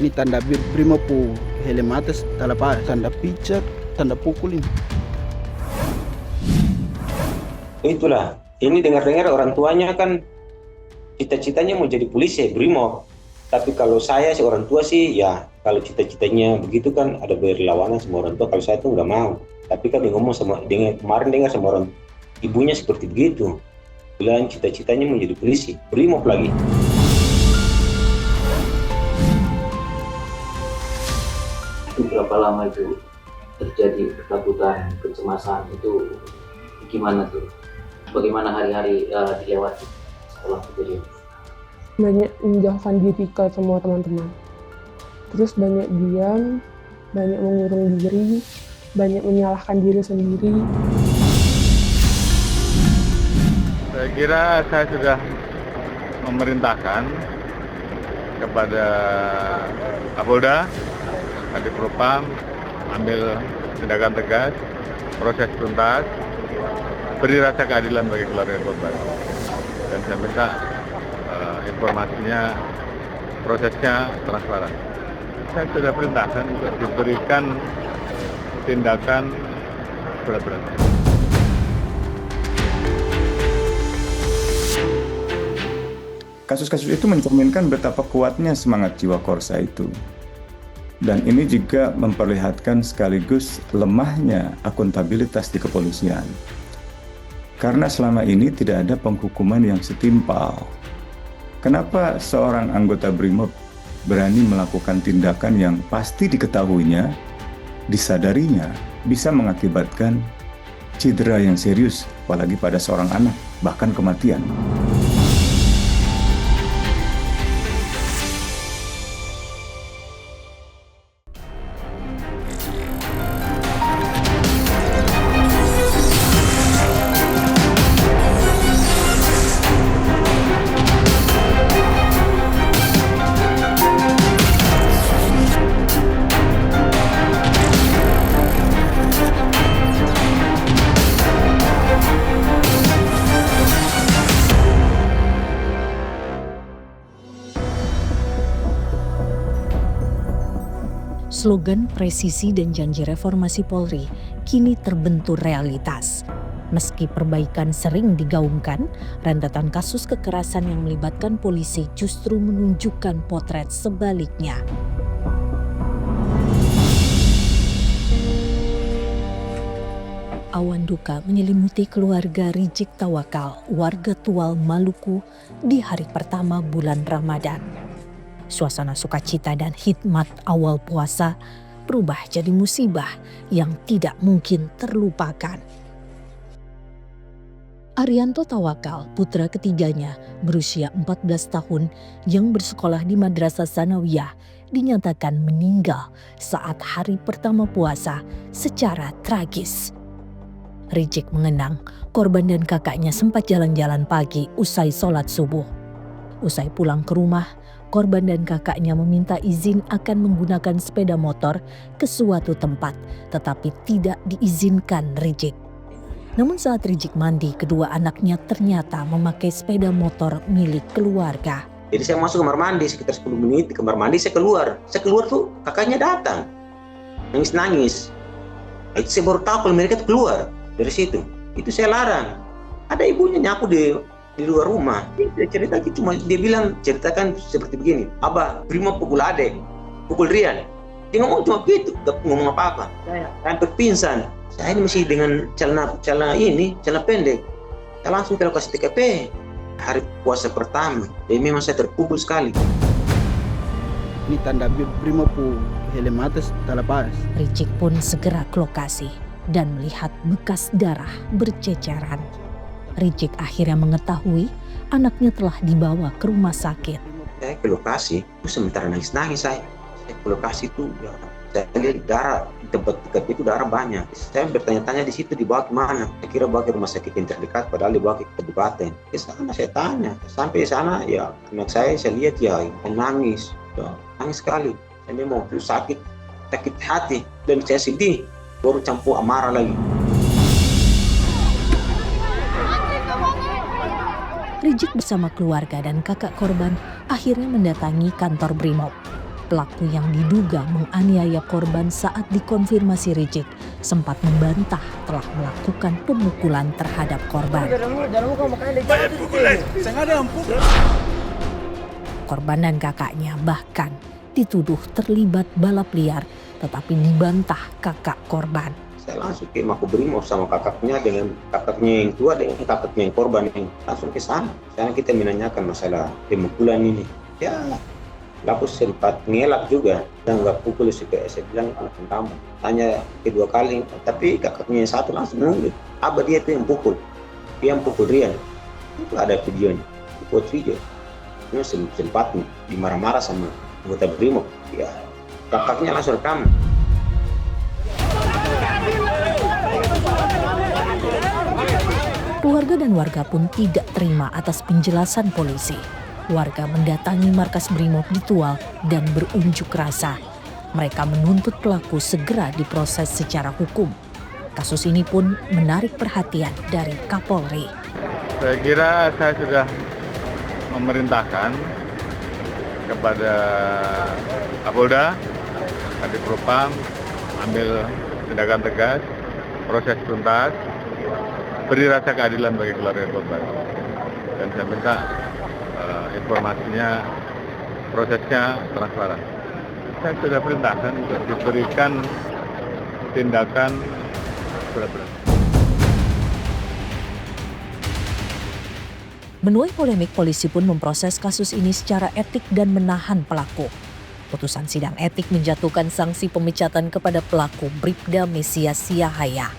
Ini tanda Brimob pu helm atas tanda tanda pijat, tanda pukul ini. Itulah, ini dengar-dengar orang tuanya kan cita-citanya mau jadi polisi, Brimob. Tapi kalau saya orang tua sih ya, kalau cita-citanya begitu kan ada berlawanan sama orang tua. Kalau saya tuh nggak mau. Tapi kan ngomong sama kemarin dengar sama orang ibunya seperti begitu. Bilang cita-citanya mau jadi polisi, Brimob lagi. Itu berapa lama itu terjadi ketakutan, kecemasan itu gimana tuh? Bagaimana hari-hari dilewati setelah kejadian? Banyak menjauhkan diri ke semua teman-teman. Terus banyak diam, banyak mengurung diri, banyak menyalahkan diri sendiri. Saya kira saya sudah memerintahkan kepada Kapolda, Kadipropam, ambil tindakan tegas, proses tuntas, beri rasa keadilan bagi keluarga korban. Dan saya minta informasinya, prosesnya transparan. Saya sudah perintahkan untuk diberikan tindakan berat-beratnya. Kasus-kasus itu mencerminkan betapa kuatnya semangat jiwa Korsa itu. Dan ini juga memperlihatkan sekaligus lemahnya akuntabilitas di kepolisian. Karena selama ini tidak ada penghukuman yang setimpal. Kenapa seorang anggota Brimob berani melakukan tindakan yang pasti diketahuinya, disadarinya, bisa mengakibatkan cedera yang serius, apalagi pada seorang anak, bahkan kematian. Slogan presisi dan janji reformasi Polri kini terbentur realitas. Meski perbaikan sering digaungkan, rentetan kasus kekerasan yang melibatkan polisi justru menunjukkan potret sebaliknya. Awan duka menyelimuti keluarga Rijik Tawakal, warga Tual, Maluku di hari pertama bulan Ramadan. Suasana sukacita dan hikmat awal puasa berubah jadi musibah yang tidak mungkin terlupakan. Arianto Tawakal, putra ketiganya berusia 14 tahun yang bersekolah di Madrasah Sanawiyah, dinyatakan meninggal saat hari pertama puasa secara tragis. Rijik mengenang korban dan kakaknya sempat jalan-jalan pagi usai sholat subuh. Usai pulang ke rumah, korban dan kakaknya meminta izin akan menggunakan sepeda motor ke suatu tempat, tetapi tidak diizinkan Rijik. Namun saat Rijik mandi, kedua anaknya ternyata memakai sepeda motor milik keluarga. Jadi saya masuk kamar mandi sekitar 10 menit, di kamar mandi saya keluar. Saya keluar tuh kakaknya datang, nangis-nangis. Itu saya baru tahu kalau mereka tuh keluar dari situ. Itu saya larang. Ada ibunya nyapu di luar rumah. Dia cerita gitu, cuma dia bilang ceritakan seperti begini. Abah, Brimob pukul adek, pukul Rian. Dia ngomong cuma gitu, gak ngomong apa-apa. Saya hampir pingsan. Saya ini masih dengan celana pendek. Saya langsung ke lokasi TKP. Hari puasa pertama, jadi memang saya terpukul sekali. Ini tanda Brimob pu helm atas tanda pas. Rijik pun segera ke lokasi dan melihat bekas darah berceceran. Rijik akhirnya mengetahui anaknya telah dibawa ke rumah sakit. Saya ke lokasi, itu sementara nangis-nangis saya ke lokasi itu, ya, saya lihat darah, di tempat dekat itu darah banyak. Saya bertanya-tanya di situ dibawa kemana? Saya kira bawa ke rumah sakit yang terdekat, padahal dibawa ke kabupaten. Ke sana saya tanya, sampai sana ya anak saya lihat ya nangis, ya, nangis sekali. Saya memang sakit hati dan saya sedih, baru campur amarah lagi. Rijik bersama keluarga dan kakak korban akhirnya mendatangi kantor Brimob. Pelaku yang diduga menganiaya korban saat dikonfirmasi Rizik sempat membantah telah melakukan pemukulan terhadap korban. Korban dan kakaknya bahkan dituduh terlibat balap liar, tetapi dibantah kakak korban. Saya langsung ke Makobrimob sama kakaknya, dengan kakaknya yang tua dengan kakaknya yang korban, yang langsung ke sana. Sekarang kita menanyakan masalah pemukulan ini. Ya, aku sempat ngelak juga, dan nggak pukul supaya saya bilang anak kamu. Tanya kedua kali, tapi kakaknya yang satu langsung nunggu. Abah dia itu yang pukul, dia yang pukul Rian. Itu ada videonya, buat video. Ini sempat dimarah-marah sama anggota Brimob. Ya, kakaknya langsung rekam. Keluarga dan warga pun tidak terima atas penjelasan polisi. Warga mendatangi markas Brimob di Tual dan berunjuk rasa. Mereka menuntut pelaku segera diproses secara hukum. Kasus ini pun menarik perhatian dari Kapolri. Saya kira saya sudah memerintahkan kepada Kapolda, Kadif Propam, ambil tindakan tegas, proses tuntas, beri rasa keadilan bagi keluarga korban. Dan saya minta informasinya, prosesnya transparan. Saya sudah perintahkan untuk diberikan tindakan berat-berat. Menuai polemik, polisi pun memproses kasus ini secara etik dan menahan pelaku. Putusan sidang etik menjatuhkan sanksi pemecatan kepada pelaku Bribda Mesias Siahaya.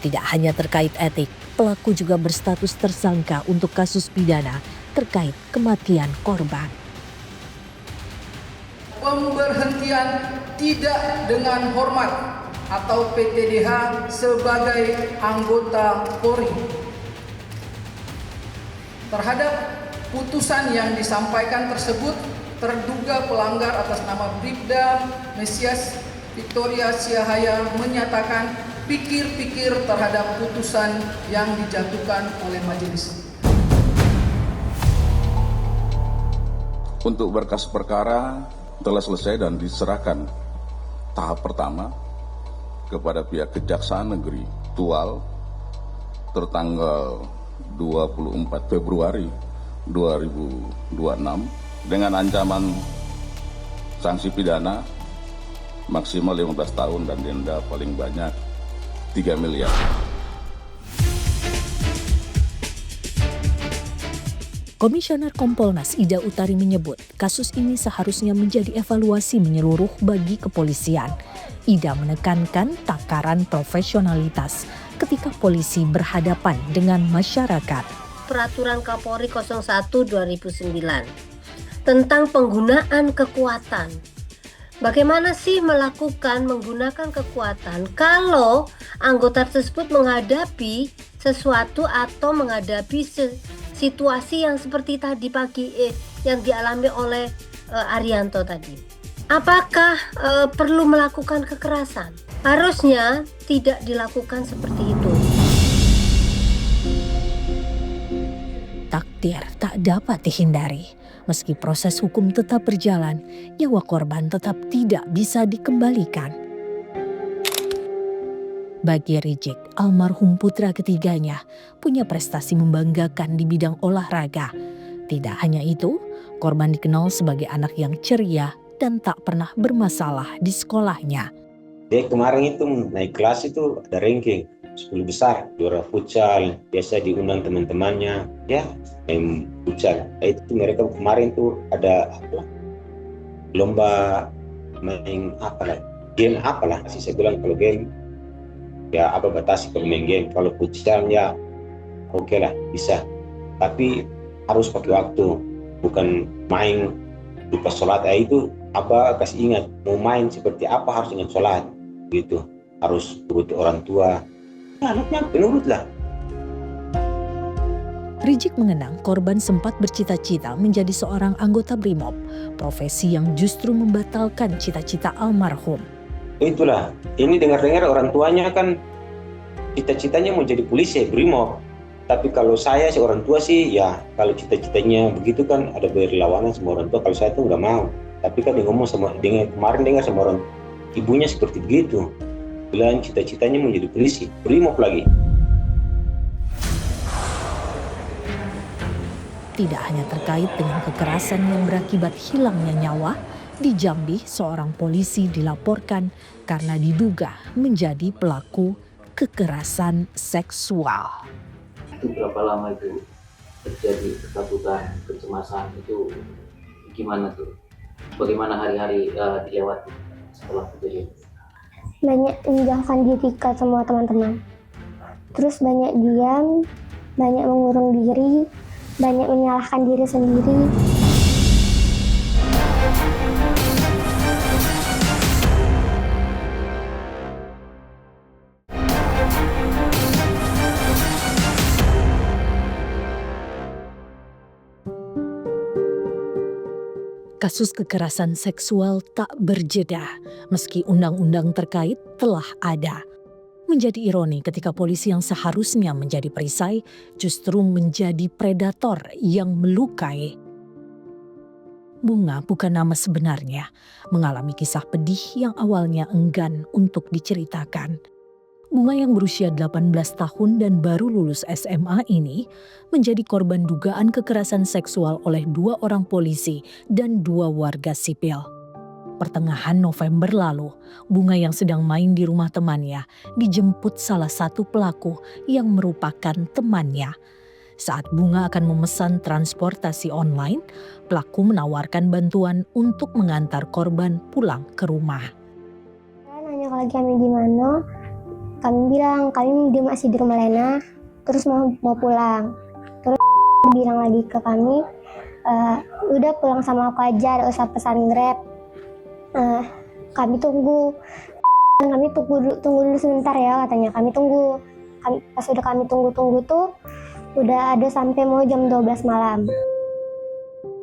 Tidak hanya terkait etik, pelaku juga berstatus tersangka untuk kasus pidana terkait kematian korban. Pemberhentian tidak dengan hormat atau PTDH sebagai anggota Polri. Terhadap putusan yang disampaikan tersebut, terduga pelanggar atas nama Bribda Mesias Victoria Siahaya menyatakan pikir-pikir terhadap putusan yang dijatuhkan oleh majelis. Untuk berkas perkara telah selesai dan diserahkan tahap pertama kepada pihak Kejaksaan Negeri Tual tertanggal 24 Februari 2026 dengan ancaman sanksi pidana maksimal 15 tahun dan denda paling banyak 3 miliar. Komisioner Kompolnas Ida Utari menyebut kasus ini seharusnya menjadi evaluasi menyeluruh bagi kepolisian. Ida menekankan takaran profesionalitas ketika polisi berhadapan dengan masyarakat. Peraturan Kapolri 01/2009 tentang penggunaan kekuatan. Bagaimana sih menggunakan kekuatan kalau anggota tersebut menghadapi sesuatu atau menghadapi situasi yang seperti tadi pagi yang dialami oleh Arianto tadi. Apakah perlu melakukan kekerasan? Harusnya tidak dilakukan seperti itu. Takdir tak dapat dihindari. Meski proses hukum tetap berjalan, nyawa korban tetap tidak bisa dikembalikan. Bagi Rizik, almarhum putra ketiganya punya prestasi membanggakan di bidang olahraga. Tidak hanya itu, korban dikenal sebagai anak yang ceria dan tak pernah bermasalah di sekolahnya. Dia kemarin itu naik kelas itu ada ranking 10 besar, juara futsal, biasa diundang teman-temannya, ya main futsal. Itu mereka kemarin tuh ada lomba main game apalah. Saya bilang kalau game ya apa batasi kalau main game, kalau futsal ya oke lah bisa, tapi harus pakai waktu, bukan main lupa sholat. Itu apa kasih ingat mau main seperti apa harus ingat sholat gitu, harus turut orang tua. Anaknya penurut lah. Rizik mengenang korban sempat bercita-cita menjadi seorang anggota Brimob, profesi yang justru membatalkan cita-cita almarhum. Itulah, ini dengar-dengar orang tuanya kan cita-citanya mau jadi polisi Brimob. Tapi kalau saya orang tua sih ya kalau cita-citanya begitu kan ada berlawanan sama orang tua. Kalau saya tuh nggak mau. Tapi kan dia ngomong kemarin dengar sama orang ibunya seperti begitu. Bilang cita-citanya menjadi polisi, brimob lagi. Tidak hanya terkait dengan kekerasan yang berakibat hilangnya nyawa, di Jambi seorang polisi dilaporkan karena diduga menjadi pelaku kekerasan seksual. Itu berapa lama itu terjadi ketakutan, kecemasan itu gimana tuh? Bagaimana hari-hari dilewati setelah kejadian? Banyak menjauhkan diri ke semua teman-teman. Terus banyak diam, banyak mengurung diri, banyak menyalahkan diri sendiri. Kasus kekerasan seksual tak berjeda meski undang-undang terkait telah ada. Menjadi ironi ketika polisi yang seharusnya menjadi perisai justru menjadi predator yang melukai. Bunga bukan nama sebenarnya, mengalami kisah pedih yang awalnya enggan untuk diceritakan. Bunga yang berusia 18 tahun dan baru lulus SMA ini menjadi korban dugaan kekerasan seksual oleh 2 orang polisi dan 2 warga sipil. Pertengahan November lalu, Bunga yang sedang main di rumah temannya dijemput salah satu pelaku yang merupakan temannya. Saat Bunga akan memesan transportasi online, pelaku menawarkan bantuan untuk mengantar korban pulang ke rumah. Nanya lagi kami di mana, kami bilang dia masih di rumah Lena, terus mau pulang. Terus bilang lagi ke kami, udah pulang sama aku aja, gak usah pesan Grab. Kami tunggu dulu sebentar ya, katanya. Pas udah kami tunggu tuh, udah ada sampai mau jam 12 malam.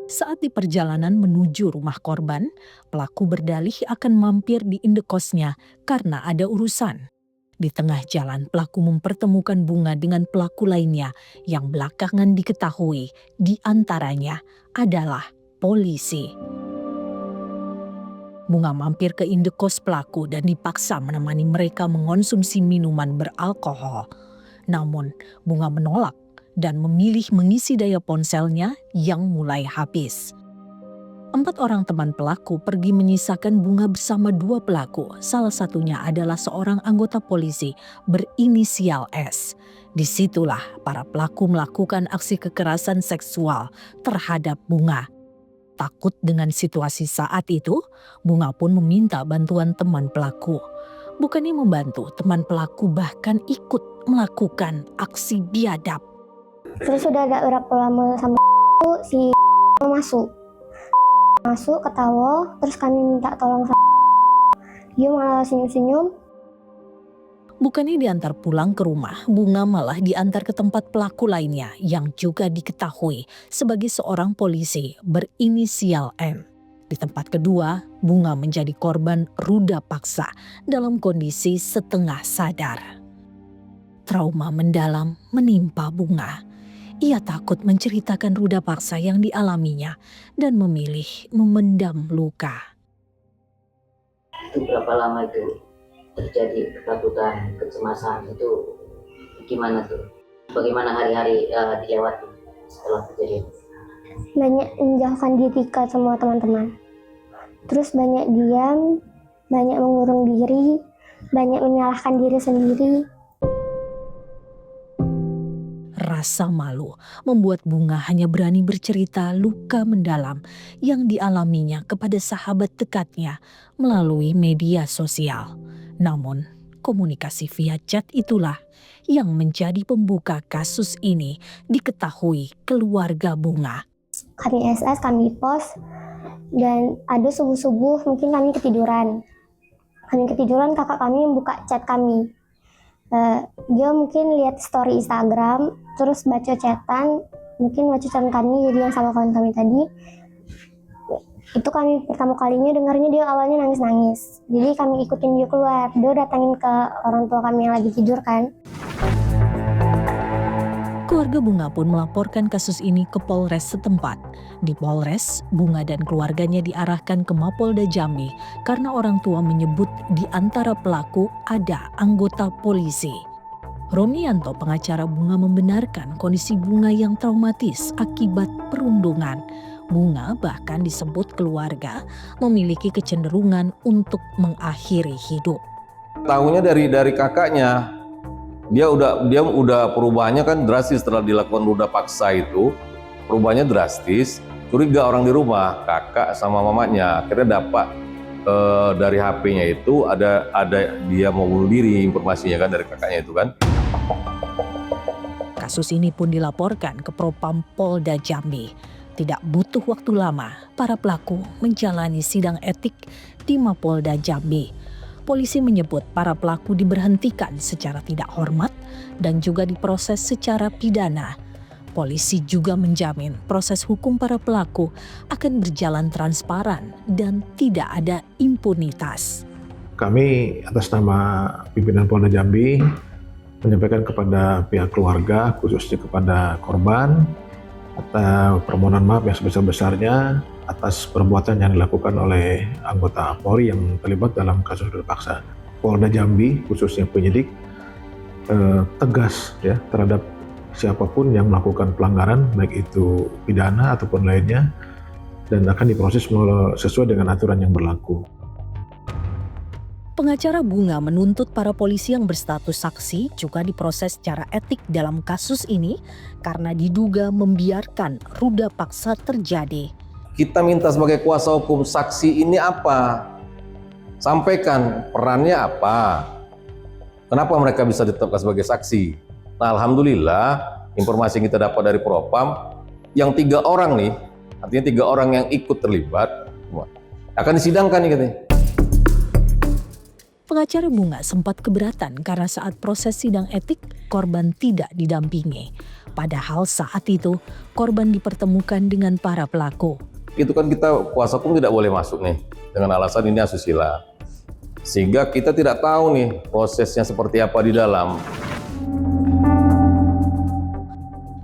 Saat di perjalanan menuju rumah korban, pelaku berdalih akan mampir di indekosnya karena ada urusan. Di tengah jalan, pelaku mempertemukan Bunga dengan pelaku lainnya yang belakangan diketahui di antaranya adalah polisi. Bunga mampir ke indekos pelaku dan dipaksa menemani mereka mengonsumsi minuman beralkohol. Namun, Bunga menolak dan memilih mengisi daya ponselnya yang mulai habis. 4 orang teman pelaku pergi menyisakan Bunga bersama 2 pelaku. Salah satunya adalah seorang anggota polisi berinisial S. Disitulah para pelaku melakukan aksi kekerasan seksual terhadap Bunga. Takut dengan situasi saat itu, Bunga pun meminta bantuan teman pelaku. Bukannya membantu, teman pelaku bahkan ikut melakukan aksi biadab. Terus udah ada berapa lama sama si masuk ketawa, terus kami minta tolong sama dia malah senyum-senyum. Bukannya diantar pulang ke rumah, Bunga malah diantar ke tempat pelaku lainnya yang juga diketahui sebagai seorang polisi berinisial M. Di tempat kedua, Bunga menjadi korban ruda paksa dalam kondisi setengah sadar. Trauma mendalam menimpa Bunga. Ia takut menceritakan ruda paksa yang dialaminya dan memilih memendam luka. Itu berapa lama itu terjadi ketakutan, kecemasan itu gimana tuh? Bagaimana hari-hari dilewati setelah kejadian? Banyak menjauhkan diri ke semua teman-teman. Terus banyak diam, banyak mengurung diri, banyak menyalahkan diri sendiri. Rasa malu membuat Bunga hanya berani bercerita luka mendalam yang dialaminya kepada sahabat dekatnya melalui media sosial. Namun, komunikasi via chat itulah yang menjadi pembuka kasus ini diketahui keluarga Bunga. Kami SS, kami post, dan ada subuh-subuh mungkin kami ketiduran. Kakak kami membuka chat kami. Dia mungkin lihat story Instagram, terus baca chatan kami, jadi yang sama kawan kami tadi. Itu kami pertama kalinya dengarnya dia awalnya nangis-nangis. Jadi kami ikutin dia keluar, dia datangin ke orang tua kami yang lagi tidur kan. Keluarga Bunga pun melaporkan kasus ini ke Polres setempat. Di Polres, Bunga dan keluarganya diarahkan ke Mapolda Jambi karena orang tua menyebut di antara pelaku ada anggota polisi. Romianto, pengacara Bunga, membenarkan kondisi Bunga yang traumatis akibat perundungan. Bunga bahkan disebut keluarga memiliki kecenderungan untuk mengakhiri hidup. Tahunya dari kakaknya, dia udah perubahannya kan drastis setelah dilakukan ruda paksa itu, perubahannya drastis. Curiga orang di rumah, kakak sama mamanya, akhirnya dapat dari HP-nya itu ada dia mau bunuh diri, informasinya kan dari kakaknya itu kan. Kasus ini pun dilaporkan ke Propam Polda Jambi. Tidak butuh waktu lama, para pelaku menjalani sidang etik di Mapolda Jambi. Polisi menyebut para pelaku diberhentikan secara tidak hormat dan juga diproses secara pidana. Polisi juga menjamin proses hukum para pelaku akan berjalan transparan dan tidak ada impunitas. Kami atas nama pimpinan Polda Jambi menyampaikan kepada pihak keluarga, khususnya kepada korban, atas permohonan maaf yang sebesar-besarnya atas perbuatan yang dilakukan oleh anggota Polri yang terlibat dalam kasus ruda paksa. Polda Jambi, khususnya penyidik, tegas ya terhadap siapapun yang melakukan pelanggaran, baik itu pidana ataupun lainnya, dan akan diproses sesuai dengan aturan yang berlaku. Pengacara Bunga menuntut para polisi yang berstatus saksi juga diproses secara etik dalam kasus ini karena diduga membiarkan ruda paksa terjadi. Kita minta sebagai kuasa hukum, saksi ini apa? Sampaikan perannya apa? Kenapa mereka bisa ditetapkan sebagai saksi? Nah, alhamdulillah informasi yang kita dapat dari Propam, yang 3 orang nih, artinya 3 orang yang ikut terlibat, akan disidangkan nih katanya. Pengacara Bunga sempat keberatan karena saat proses sidang etik korban tidak didampingi. Padahal saat itu korban dipertemukan dengan para pelaku. Itu kan kita kuasa hukum tidak boleh masuk nih dengan alasan ini asusila. Sehingga kita tidak tahu nih prosesnya seperti apa di dalam.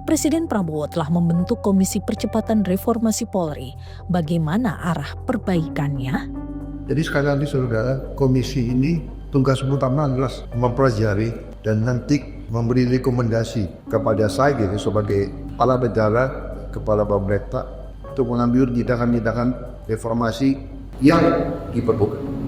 Presiden Prabowo telah membentuk Komisi Percepatan Reformasi Polri. Bagaimana arah perbaikannya? Jadi sekali lagi saudara, komisi ini tugas utama adalah mempelajari dan nanti memberi rekomendasi kepada saya sebagai kepala negara, kepala pemerintah untuk mengambil tindakan-tindakan reformasi yang diperlukan.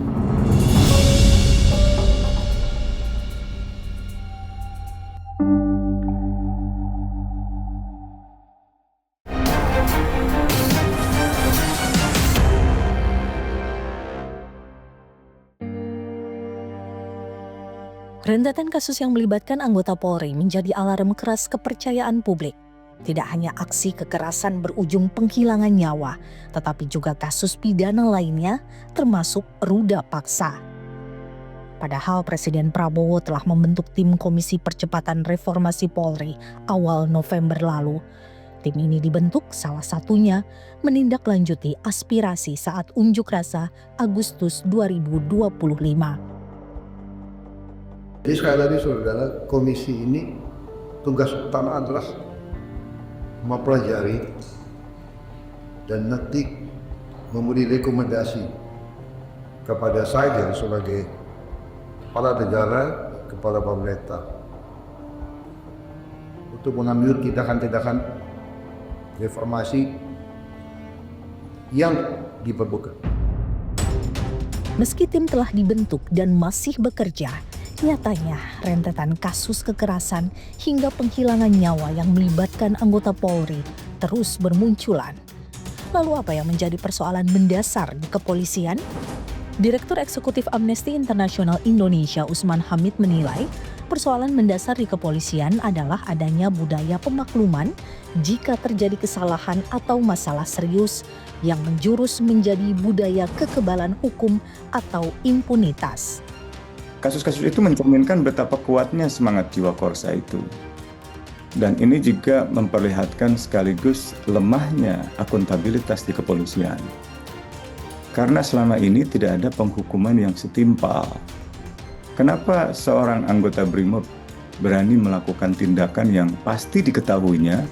Rentetan kasus yang melibatkan anggota Polri menjadi alarm keras kepercayaan publik. Tidak hanya aksi kekerasan berujung penghilangan nyawa, tetapi juga kasus pidana lainnya termasuk ruda paksa. Padahal Presiden Prabowo telah membentuk tim Komisi Percepatan Reformasi Polri awal November lalu. Tim ini dibentuk salah satunya menindaklanjuti aspirasi saat unjuk rasa Agustus 2025. Jadi sekali lagi saudara, komisi ini tugas utama adalah mempelajari dan nanti memberi rekomendasi kepada saya sebagai kepala negara, kepala pemerintah untuk mengambil tindakan-tindakan reformasi yang diperlukan. Meski tim telah dibentuk dan masih bekerja, nyatanya rentetan kasus kekerasan hingga penghilangan nyawa yang melibatkan anggota Polri terus bermunculan. Lalu apa yang menjadi persoalan mendasar di kepolisian? Direktur Eksekutif Amnesty International Indonesia Usman Hamid menilai persoalan mendasar di kepolisian adalah adanya budaya pemakluman jika terjadi kesalahan atau masalah serius yang menjurus menjadi budaya kekebalan hukum atau impunitas. Kasus-kasus itu mencerminkan betapa kuatnya semangat jiwa korsa itu. Dan ini juga memperlihatkan sekaligus lemahnya akuntabilitas di kepolisian. Karena selama ini tidak ada penghukuman yang setimpal. Kenapa seorang anggota BRIMOB berani melakukan tindakan yang pasti diketahuinya,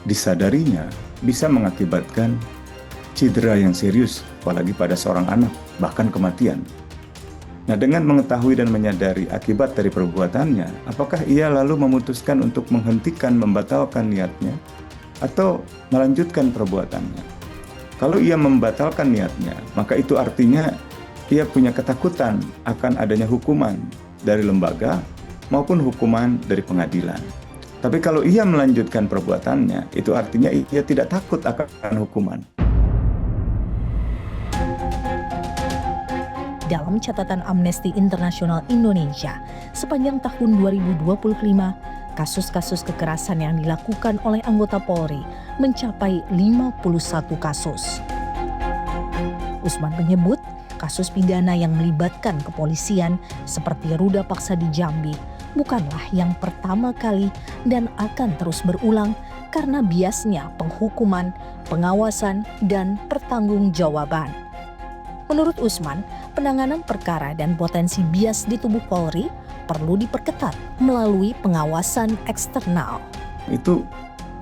disadarinya, bisa mengakibatkan cedera yang serius, apalagi pada seorang anak, bahkan kematian. Nah, dengan mengetahui dan menyadari akibat dari perbuatannya, apakah ia lalu memutuskan untuk menghentikan, membatalkan niatnya, atau melanjutkan perbuatannya? Kalau ia membatalkan niatnya, maka itu artinya ia punya ketakutan akan adanya hukuman dari lembaga maupun hukuman dari pengadilan. Tapi kalau ia melanjutkan perbuatannya, itu artinya ia tidak takut akan hukuman. Dalam catatan Amnesty International Indonesia, sepanjang tahun 2025, kasus-kasus kekerasan yang dilakukan oleh anggota Polri mencapai 51 kasus. Usman menyebut, kasus pidana yang melibatkan kepolisian seperti ruda paksa di Jambi bukanlah yang pertama kali dan akan terus berulang karena biasnya penghukuman, pengawasan, dan pertanggungjawaban. Menurut Usman, penanganan perkara dan potensi bias di tubuh Polri perlu diperketat melalui pengawasan eksternal. Itu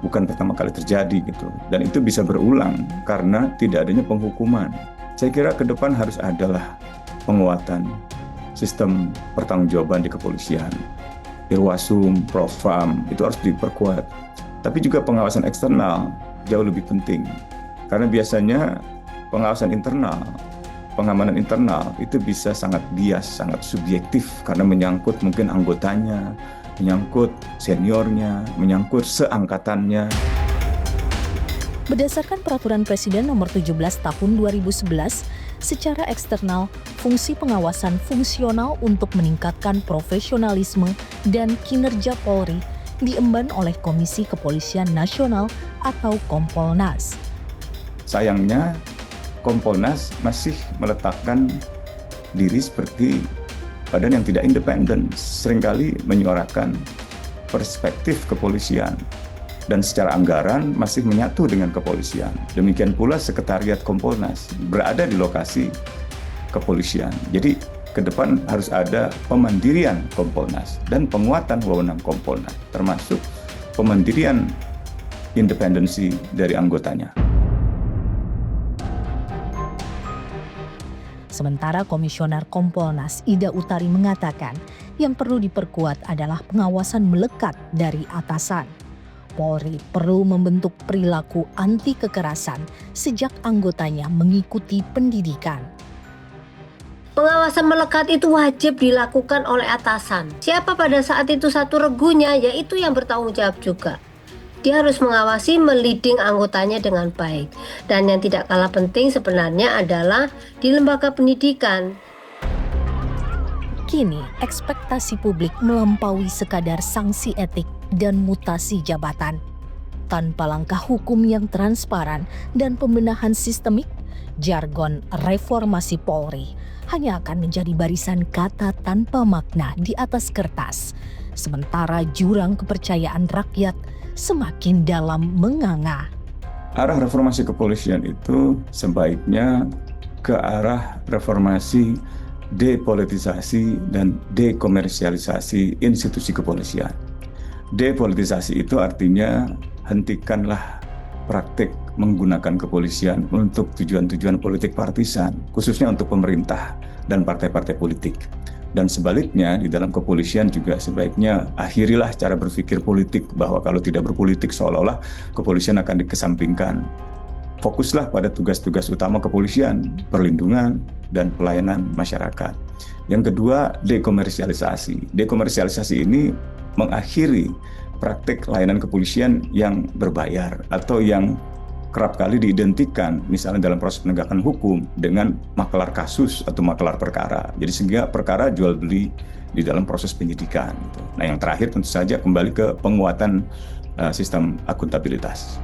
bukan pertama kali terjadi gitu, dan itu bisa berulang karena tidak adanya penghukuman. Saya kira ke depan harus adalah penguatan sistem pertanggungjawaban di kepolisian. Irwasum, Propam, itu harus diperkuat. Tapi juga pengawasan eksternal jauh lebih penting. Karena biasanya pengawasan internal, pengamanan internal itu bisa sangat bias, sangat subjektif karena menyangkut mungkin anggotanya, menyangkut seniornya, menyangkut seangkatannya. Berdasarkan Peraturan Presiden Nomor 17 Tahun 2011, secara eksternal, fungsi pengawasan fungsional untuk meningkatkan profesionalisme dan kinerja Polri diemban oleh Komisi Kepolisian Nasional atau Kompolnas. Sayangnya, Kompolnas masih meletakkan diri seperti badan yang tidak independen, seringkali menyuarakan perspektif kepolisian dan secara anggaran masih menyatu dengan kepolisian. Demikian pula Sekretariat Kompolnas berada di lokasi kepolisian. Jadi ke depan harus ada pemandirian Kompolnas dan penguatan wewenang Kompolnas, termasuk pemandirian independensi dari anggotanya. Sementara Komisioner Kompolnas Ida Utari mengatakan yang perlu diperkuat adalah pengawasan melekat dari atasan. Polri perlu membentuk perilaku anti kekerasan sejak anggotanya mengikuti pendidikan. Pengawasan melekat itu wajib dilakukan oleh atasan. Siapa pada saat itu satu regunya, yaitu yang bertanggung jawab juga. Dia harus mengawasi, meliding anggotanya dengan baik. Dan yang tidak kalah penting sebenarnya adalah di lembaga pendidikan. Kini, ekspektasi publik melampaui sekadar sanksi etik dan mutasi jabatan. Tanpa langkah hukum yang transparan dan pembenahan sistemik, jargon reformasi Polri hanya akan menjadi barisan kata tanpa makna di atas kertas. Sementara jurang kepercayaan rakyat semakin dalam menganga. Arah reformasi kepolisian itu sebaiknya ke arah reformasi depolitisasi dan dekomersialisasi institusi kepolisian. Depolitisasi itu artinya hentikanlah praktik menggunakan kepolisian untuk tujuan-tujuan politik partisan, khususnya untuk pemerintah dan partai-partai politik. Dan sebaliknya, di dalam kepolisian juga sebaiknya akhirilah cara berpikir politik bahwa kalau tidak berpolitik seolah-olah kepolisian akan dikesampingkan. Fokuslah pada tugas-tugas utama kepolisian, perlindungan dan pelayanan masyarakat. Yang kedua, dekomersialisasi. Dekomersialisasi ini mengakhiri praktik layanan kepolisian yang berbayar atau yang kerap kali diidentikan misalnya dalam proses penegakan hukum dengan makelar kasus atau makelar perkara. Jadi sehingga perkara jual beli di dalam proses penyidikan. Nah yang terakhir tentu saja kembali ke penguatan sistem akuntabilitas.